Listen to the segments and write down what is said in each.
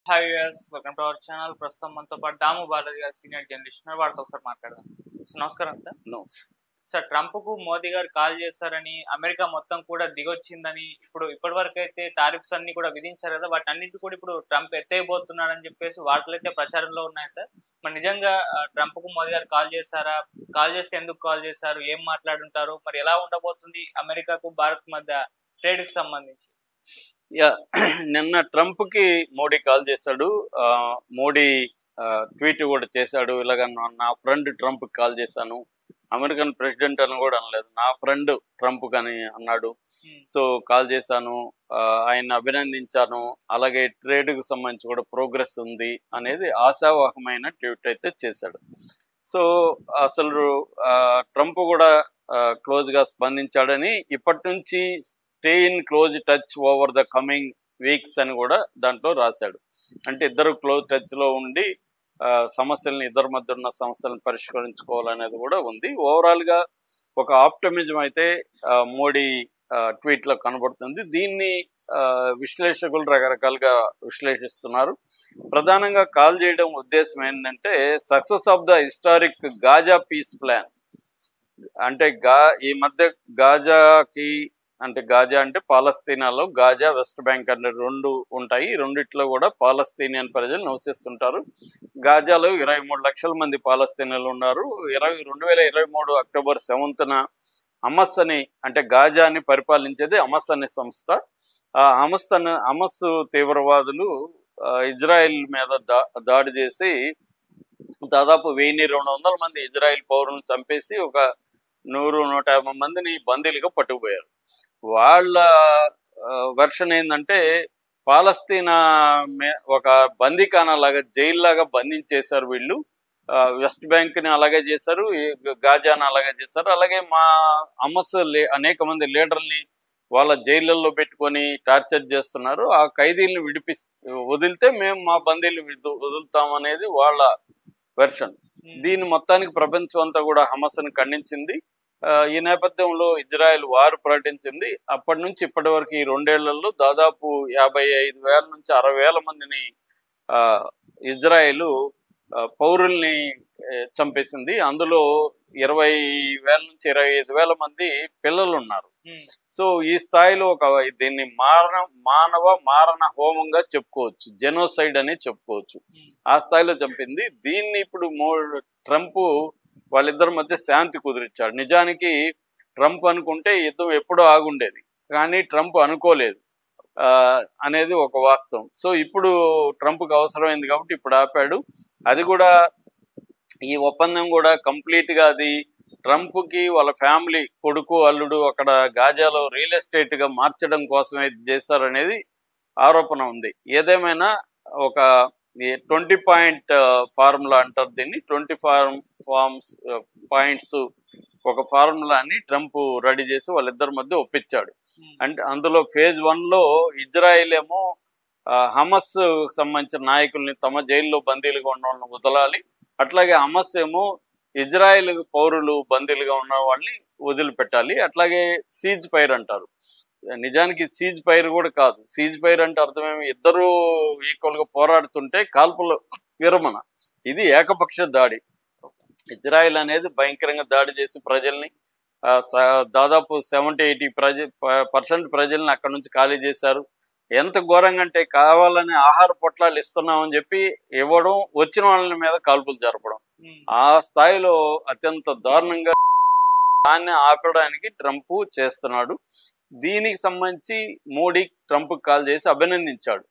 Hi viewers, welcome to our channel. ప్రస్తుతం మనతో పాటు దాము బాలాజీ గారు సీనియర్ జర్నలిస్ట్ ఉన్నారు. వారితో ఒకసారి మాట్లాడదాం. నమస్కారం సార్. నోస్. సార్, ట్రంప్ కు మోదీ గారు కాల్ చేశారని, అమెరికా మొత్తం కూడా దిగొచ్చిందని, ఇప్పటి వరకు అయితే టారిఫ్స్ అన్ని కూడా విధించారు కదా, వాటి అన్నింటి కూడా ఇప్పుడు ట్రంప్ ఎత్తేయబోతున్నాడని చెప్పేసి వార్తలు అయితే ప్రచారంలో ఉన్నాయి సార్. మరి నిజంగా ట్రంప్ కు మోదీ గారు కాల్ చేశారా? కాల్ చేస్తే ఎందుకు కాల్ చేశారు? ఏం మాట్లాడుంటారు? మరి ఎలా ఉండబోతుంది అమెరికాకు భారత్ మధ్య ట్రేడ్ కి సంబంధించి? యా నిన్న ట్రంప్ కి మోడీ కాల్ చేశాడు. మోడీ ట్వీట్ కూడా చేశాడు. ఇలాగ నా ఫ్రెండ్ ట్రంప్ కాల్ చేశాను, అమెరికన్ ప్రెసిడెంట్ అని కూడా అనలేదు, నా ఫ్రెండ్ ట్రంప్ అని అన్నాడు. సో కాల్ చేశాను, ఆయన అభినందించాను, అలాగే ట్రేడ్కి సంబంధించి కూడా ప్రోగ్రెస్ ఉంది అనేది ఆశావాహమైన ట్వీట్ అయితే చేశాడు. సో అసలు ట్రంప్ కూడా క్లోజ్గా స్పందించాడని, ఇప్పటి నుంచి stay in close touch over the coming weeks అని కూడా దాంట్లో రాశాడు. అంటే ఇద్దరు క్లోజ్ టచ్లో ఉండి సమస్యలను, ఇద్దరి మధ్య ఉన్న సమస్యలను పరిష్కరించుకోవాలనేది కూడా ఉంది. ఓవరాల్గా ఒక ఆప్టమిజం అయితే మోడీ ట్వీట్లో కనబడుతుంది. దీన్ని విశ్లేషకులు రకరకాలుగా విశ్లేషిస్తున్నారు. ప్రధానంగా కాల్ చేయడం ఉద్దేశం ఏంటంటే success of the historic Gaza piece plan. అంటే ఈ మధ్య గాజాకి, అంటే గాజా అంటే పాలస్తీనాలో, గాజా వెస్ట్ బ్యాంక్ అనే రెండు ఉంటాయి. రెండిట్లో కూడా పాలస్తీనియన్ ప్రజలు నివసిస్తుంటారు. గాజాలో 23 లక్షల మంది పాలస్తీనాలు ఉన్నారు. 2023 అక్టోబర్ 7న హమస్ అని, అంటే గాజాని పరిపాలించేది హమస్ అనే సంస్థ. ఆ హమస్ తీవ్రవాదులు ఇజ్రాయెల్ మీద దాడి చేసి దాదాపు 1200 మంది ఇజ్రాయెల్ పౌరులను చంపేసి ఒక 100-150 మందిని బందీలుగా పట్టుకుపోయారు. వాళ్ళ వెర్షన్ ఏంటంటే పాలస్తీనా ఒక బందీఖానా లాగా, జైలు లాగా బంధించేశారు వీళ్ళు. వెస్ట్ బ్యాంక్ని అలాగే చేశారు, గాజాని అలాగే చేశారు. అలాగే మా హమస్ అనేక మంది లీడర్ని వాళ్ళ జైళ్ళల్లో పెట్టుకొని టార్చర్ చేస్తున్నారు. ఆ ఖైదీలను వదిలితే మేము మా బందీలను వదులుతామనేది వాళ్ళ వెర్షన్. దీన్ని మొత్తానికి ప్రపంచం అంతా కూడా హమస్ని ఖండించింది. ఈ నేపథ్యంలో ఇజ్రాయెల్ వారు ప్రకటించింది. అప్పటి నుంచి ఇప్పటి వరకు ఈ 2 ఏళ్లలో దాదాపు 55,000 నుంచి 60,000 మందిని ఇజ్రాయెల్ పౌరుల్ని చంపేసింది. అందులో 20,000 నుంచి 25,000 మంది పిల్లలు ఉన్నారు. సో ఈ స్థాయిలో దీన్ని మానవ మారణ హోమంగా చెప్పుకోవచ్చు, జెనోసైడ్ అని చెప్పుకోవచ్చు. ఆ స్థాయిలో చంపింది. దీన్ని ఇప్పుడు ట్రంప్ వాళ్ళిద్దరి మధ్య శాంతి కుదిరించాడు. నిజానికి ట్రంప్ అనుకుంటే యుద్ధం ఎప్పుడో ఆగుండేది, కానీ ట్రంప్ అనుకోలేదు అనేది ఒక వాస్తవం. సో ఇప్పుడు ట్రంప్కి అవసరమైంది కాబట్టి ఇప్పుడు ఆపాడు. అది కూడా ఈ ఒప్పందం కూడా కంప్లీట్గా అది ట్రంప్కి వాళ్ళ ఫ్యామిలీ, కొడుకు, అల్లుడు అక్కడ గాజాలో రియల్ ఎస్టేట్గా మార్చడం కోసమే చేస్తారనేది ఆరోపణ ఉంది. ఏదేమైనా ఒక 20 పాయింట్ ఫార్ములా అంటారు దీన్ని. 20 పాయింట్స్ ఒక ఫార్ములాని ట్రంప్ రెడీ చేసి వాళ్ళిద్దరి మధ్య ఒప్పించాడు. అంటే అందులో ఫేజ్ 1లో ఇజ్రాయెల్ ఏమో హమస్ సంబంధించిన నాయకుల్ని తమ జైల్లో బందీలుగా ఉన్న వాళ్ళని వదలాలి, అట్లాగే హమస్ ఏమో ఇజ్రాయెల్ పౌరులు బందీలుగా ఉన్న వాళ్ళని వదిలిపెట్టాలి. అట్లాగే సీజ్ ఫైర్ అంటారు. నిజానికి సీజ్ ఫైర్ కూడా కాదు. సీజ్ ఫైర్ అంటే అర్థమేమి, ఇద్దరు ఈక్వల్గా పోరాడుతుంటే కాల్పుల విరమణ. ఇది ఏకపక్ష దాడి. ఇజ్రాయెల్ అనేది భయంకరంగా దాడి చేసి ప్రజల్ని దాదాపు 70-80% ప్రజల్ని అక్కడ నుంచి ఖాళీ చేశారు. ఎంత ఘోరంగా అంటే కావాలని ఆహార పొట్లాలు ఇస్తున్నామని చెప్పి ఇవ్వడం, వచ్చిన వాళ్ళ మీద కాల్పులు జరపడం, ఆ స్థాయిలో అత్యంత దారుణంగా దాన్ని ఆపడానికి ట్రంప్ చేస్తున్నాడు. దీనికి సంబంధించి మోడీ ట్రంప్కి కాల్ చేసి అభినందించాడు.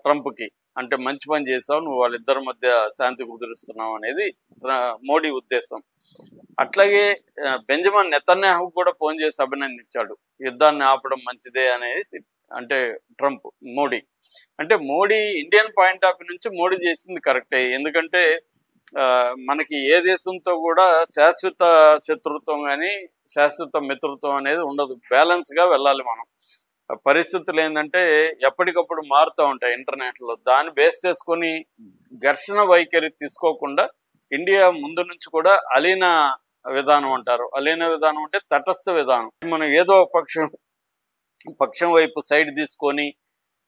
ట్రంప్కి అంటే మంచి పని చేసావు, నువ్వు వాళ్ళిద్దరి మధ్య శాంతి కుదురుస్తున్నావు అనేది మోడీ ఉద్దేశం. అట్లాగే బెంజమిన్ నెతన్యాహు కూడా ఫోన్ చేసి అభినందించాడు. యుద్ధాన్ని ఆపడం మంచిదే అనేది అంటే Trump. Modi Indian point of view నుంచి మోడీ చేసింది కరెక్టే. ఎందుకంటే మనకి ఏ దేశంతో కూడా శాశ్వత శత్రుత్వం కానీ శాశ్వత మిత్రత్వం అనేది ఉండదు. బ్యాలెన్స్గా వెళ్ళాలి మనం. పరిస్థితులు ఏంటంటే ఎప్పటికప్పుడు మారుతూ ఉంటాయి ఇంటర్నెట్లో. దాన్ని బేస్ చేసుకొని ఘర్షణ వైఖరి తీసుకోకుండా ఇండియా ముందు నుంచి కూడా అలీన విధానం అంటారు. అలీన విధానం అంటే తటస్థ విధానం. మనం ఏదో పక్షం వైపు సైడ్ తీసుకొని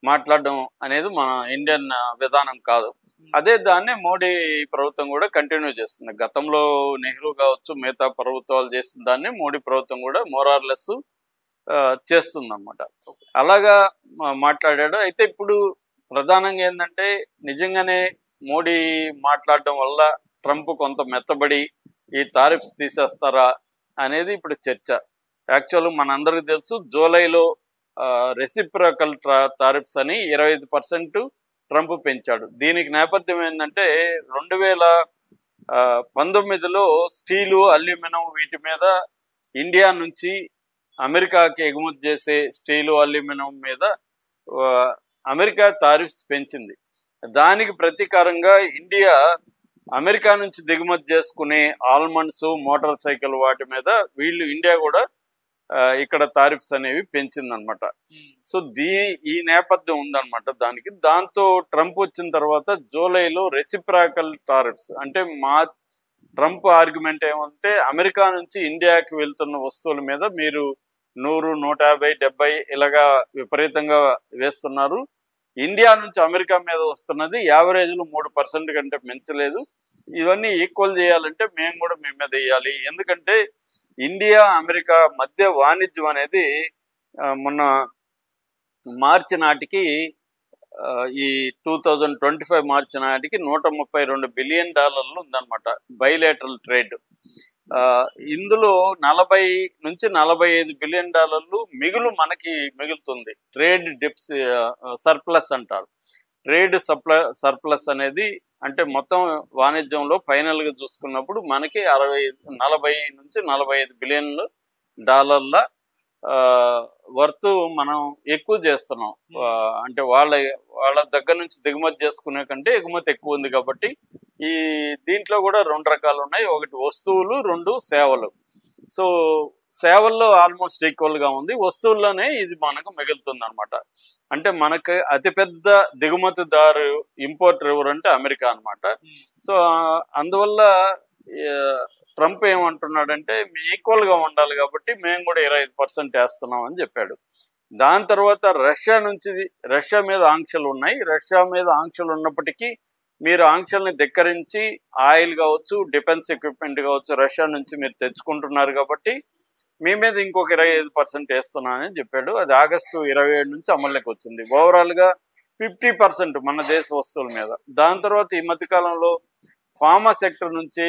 మాట్లాడడం అనేది మన ఇండియన్ విధానం కాదు. అదే దాన్ని మోడీ ప్రభుత్వం కూడా కంటిన్యూ చేస్తుంది. గతంలో నెహ్రూ కావచ్చు, మిగతా ప్రభుత్వాలు చేసిన దాన్ని మోడీ ప్రభుత్వం కూడా మోరార్లెస్ చేస్తుందన్నమాట. అలాగా మాట్లాడాడు. అయితే ఇప్పుడు ప్రధానంగా ఏంటంటే నిజంగానే మోడీ మాట్లాడడం వల్ల ట్రంప్ కొంత మెత్తబడి ఈ టారిఫ్స్ తీసేస్తారా అనేది ఇప్పుడు చర్చ. యాక్చువల్ మనందరికీ తెలుసు జూలైలో రెసిప్రకల్ టారిఫ్స్ అని 25% ట్రంప్ పెంచాడు. దీనికి నేపథ్యం ఏంటంటే 2019లో స్టీలు, అల్యూమినియం వీటి మీద ఇండియా నుంచి అమెరికాకి ఎగుమతి చేసే స్టీలు, అల్యూమినియం మీద అమెరికా టారిఫ్స్ పెంచింది. దానికి ప్రతీకారంగా ఇండియా అమెరికా నుంచి దిగుమతి చేసుకునే ఆల్మండ్స్, మోటార్ సైకిల్ వాటి మీద ఇండియా కూడా ఇక్కడ టారిఫ్స్ అనేవి పెంచిందనమాట. సో ఈ నేపథ్యం ఉందన్నమాట దానికి. దాంతో ట్రంప్ వచ్చిన తర్వాత జూలైలో రెసిప్రాకల్ టారిఫ్స్ అంటే ట్రంప్ ఆర్గ్యుమెంట్ ఏమంటే అమెరికా నుంచి ఇండియాకి వెళ్తున్న వస్తువుల మీద మీరు 100, 150, 70 ఇలాగా విపరీతంగా వేస్తున్నారు. ఇండియా నుంచి అమెరికా మీద వస్తున్నది యావరేజ్లో 3% కంటే మించలేదు. ఇవన్నీ ఈక్వల్ చేయాలంటే మేము కూడా మీ మీద వేయాలి. ఎందుకంటే ఇండియా, అమెరికా మధ్య వాణిజ్యం అనేది మొన్న మార్చి నాటికి ఈ 2025 మార్చి నాటికి $132 బిలియన్ ఉందన్నమాట బైలేటరల్ ట్రేడ్. ఇందులో 40 నుంచి 45 బిలియన్ మిగులు మనకి మిగులుతుంది. ట్రేడ్ సర్ప్లస్ అంటారు. ట్రేడ్ సర్ప్లస్ అనేది అంటే మొత్తం వాణిజ్యంలో ఫైనల్గా చూసుకున్నప్పుడు మనకి 40 నుంచి 45 బిలియన్ వర్త్ మనం ఎక్కువ చేస్తున్నాం. అంటే వాళ్ళ దగ్గర నుంచి దిగుమతి చేసుకునే కంటే ఎగుమతి ఎక్కువ ఉంది కాబట్టి దీంట్లో కూడా 2 రకాలు ఉన్నాయి. ఒకటి వస్తువులు, 2 సేవలు. సో సేవల్లో ఆల్మోస్ట్ ఈక్వల్గా ఉంది. వస్తువుల్లోనే ఇది మనకు మిగులుతుంది అనమాట. అంటే మనకు అతిపెద్ద దిగుమతిదారు ఇంపోర్టర్ ఎవరంటే అమెరికా అనమాట. సో అందువల్ల ట్రంప్ ఏమంటున్నాడంటే ఈక్వల్గా ఉండాలి కాబట్టి మేము కూడా 25% వేస్తున్నాం అని చెప్పాడు. దాని తర్వాత రష్యా మీద ఆంక్షలు ఉన్నాయి. రష్యా మీద ఆంక్షలు ఉన్నప్పటికీ మీరు ఆంక్షల్ని ధిక్కరించి ఆయిల్ కావచ్చు, డిఫెన్స్ ఎక్విప్మెంట్ కావచ్చు రష్యా నుంచి మీరు తెచ్చుకుంటున్నారు కాబట్టి మీ మీద ఇంకొక 25% వేస్తున్నానని చెప్పాడు. అది ఆగస్టు 27 నుంచి అమల్లోకి వచ్చింది. ఓవరాల్గా 50% మన దేశ వస్తువుల మీద. దాని తర్వాత ఈ మధ్యకాలంలో ఫార్మా సెక్టర్ నుంచి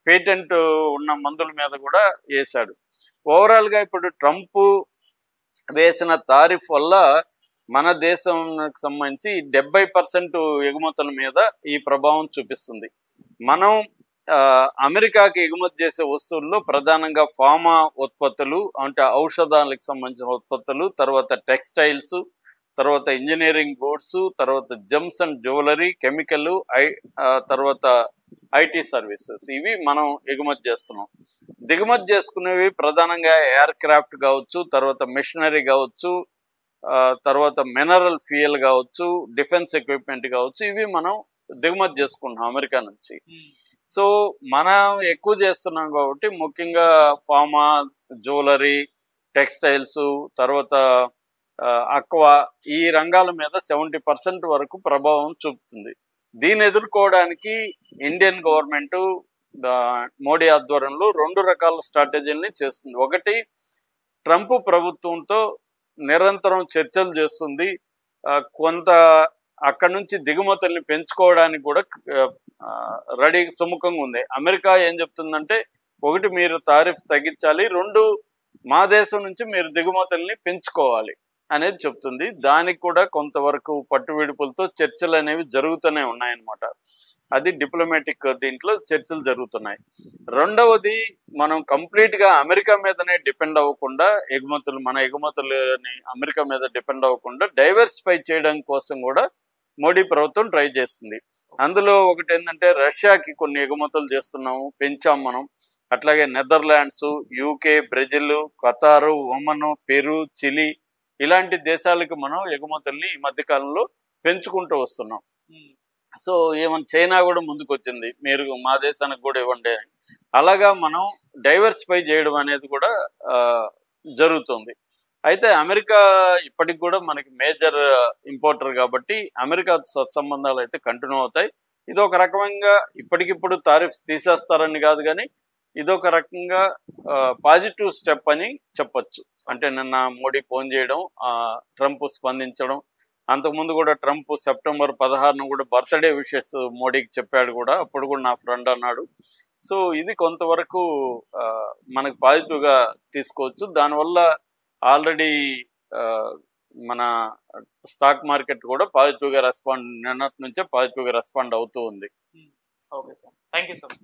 పేటెంట్ ఉన్న మందుల మీద కూడా వేశాడు. ఓవరాల్గా ఇప్పుడు ట్రంప్ వేసిన టారిఫ్ వల్ల మన దేశానికి సంబంధించి 70% ఎగుమతుల మీద ఈ ప్రభావం చూపిస్తుంది. మనం అమెరికాకి ఎగుమతి చేసే వస్తువుల్లో ప్రధానంగా ఫార్మా ఉత్పత్తులు అంటే ఔషధాలకు సంబంధించిన ఉత్పత్తులు, తర్వాత టెక్స్టైల్స్, తర్వాత ఇంజనీరింగ్ గూడ్స్, తర్వాత జెమ్స్ అండ్ జ్యువెలరీ, కెమికల్, తర్వాత ఐటీ సర్వీసెస్ ఇవి మనం ఎగుమతి చేస్తున్నాం. దిగుమతి చేసుకునేవి ప్రధానంగా ఎయిర్ క్రాఫ్ట్ కావచ్చు, తర్వాత మిషనరీ కావచ్చు, తర్వాత మినరల్ ఫ్యూయల్ కావచ్చు, డిఫెన్స్ ఎక్విప్మెంట్ కావచ్చు, ఇవి మనం దిగుమతి చేసుకుంటున్నాం అమెరికా నుంచి. సో మనం ఎక్కువ చేస్తున్నాం కాబట్టి ముఖ్యంగా ఫార్మా, జ్యువెలరీ, టెక్స్టైల్స్, తర్వాత అక్వా ఈ రంగాల మీద 70% వరకు ప్రభావం చూపుతుంది. దీన్ని ఎదుర్కోవడానికి ఇండియన్ గవర్నమెంట్ మోడీ ఆధ్వర్యంలో 2 రకాల స్ట్రాటజీలని చేస్తుంది. ఒకటి, ట్రంప్ ప్రభుత్వంతో నిరంతరం చర్చలు చేస్తుంది. కొంత అక్కడ నుంచి దిగుమతుల్ని పెంచుకోవడానికి కూడా రెడీ సుముఖంగా ఉంది. అమెరికా ఏం చెప్తుందంటే, ఒకటి మీరు టారిఫ్స్ తగ్గించాలి, 2 మా దేశం నుంచి మీరు దిగుమతుల్ని పెంచుకోవాలి అనేది చెప్తుంది. దానికి కూడా కొంతవరకు పట్టువిడుపులతో చర్చలు అనేవి జరుగుతూనే ఉన్నాయన్నమాట. అది డిప్లొమాటిక్ దీంట్లో చర్చలు జరుగుతున్నాయి. రెండవది, మనం కంప్లీట్గా అమెరికా మీదనే డిపెండ్ అవ్వకుండా మన ఎగుమతులని అమెరికా మీద డిపెండ్ అవ్వకుండా డైవర్సిఫై చేయడం కోసం కూడా మోడీ ప్రభుత్వం ట్రై చేస్తుంది. అందులో ఒకటి ఏంటంటే, రష్యాకి కొన్ని ఎగుమతులు చేస్తున్నాము, పెంచాం మనం. అట్లాగే Netherlands, UK, Brazil, Qatar, Oman, Peru, Chile ఇలాంటి దేశాలకు మనం ఎగుమతుల్ని ఈ మధ్యకాలంలో పెంచుకుంటూ వస్తున్నాం. సో ఏమన్నా చైనా కూడా ముందుకు వచ్చింది, మీరు మా దేశానికి కూడా ఇవ్వండి అని. అలాగా మనం డైవర్సిఫై చేయడం అనేది కూడా జరుగుతుంది. అయితే అమెరికా ఇప్పటికి కూడా మనకి మేజర్ ఇంపోర్టర్ కాబట్టి అమెరికా సత్సంబంధాలు అయితే కంటిన్యూ అవుతాయి. ఇది ఒక రకంగా ఇప్పటికిప్పుడు తారిఫ్స్ తీసేస్తారని కాదు కానీ ఇదొక రకంగా పాజిటివ్ స్టెప్ అని చెప్పొచ్చు. అంటే నిన్న మోడీ ఫోన్ చేయడం, ట్రంప్ స్పందించడం, అంతకుముందు కూడా ట్రంప్ సెప్టెంబర్ 16న కూడా బర్త్డే విషెస్ మోడీకి చెప్పాడు కూడా. అప్పుడు కూడా నా ఫ్రెండ్ అన్నాడు. సో ఇది కొంతవరకు మనకు పాజిటివ్గా తీసుకోవచ్చు. దానివల్ల ఆల్రెడీ మన స్టాక్ మార్కెట్ కూడా పాజిటివ్గా రెస్పాండ్ నిన్నటి నుంచే పాజిటివ్గా రెస్పాండ్ అవుతూ ఉంది. Okay sir, thank you so much.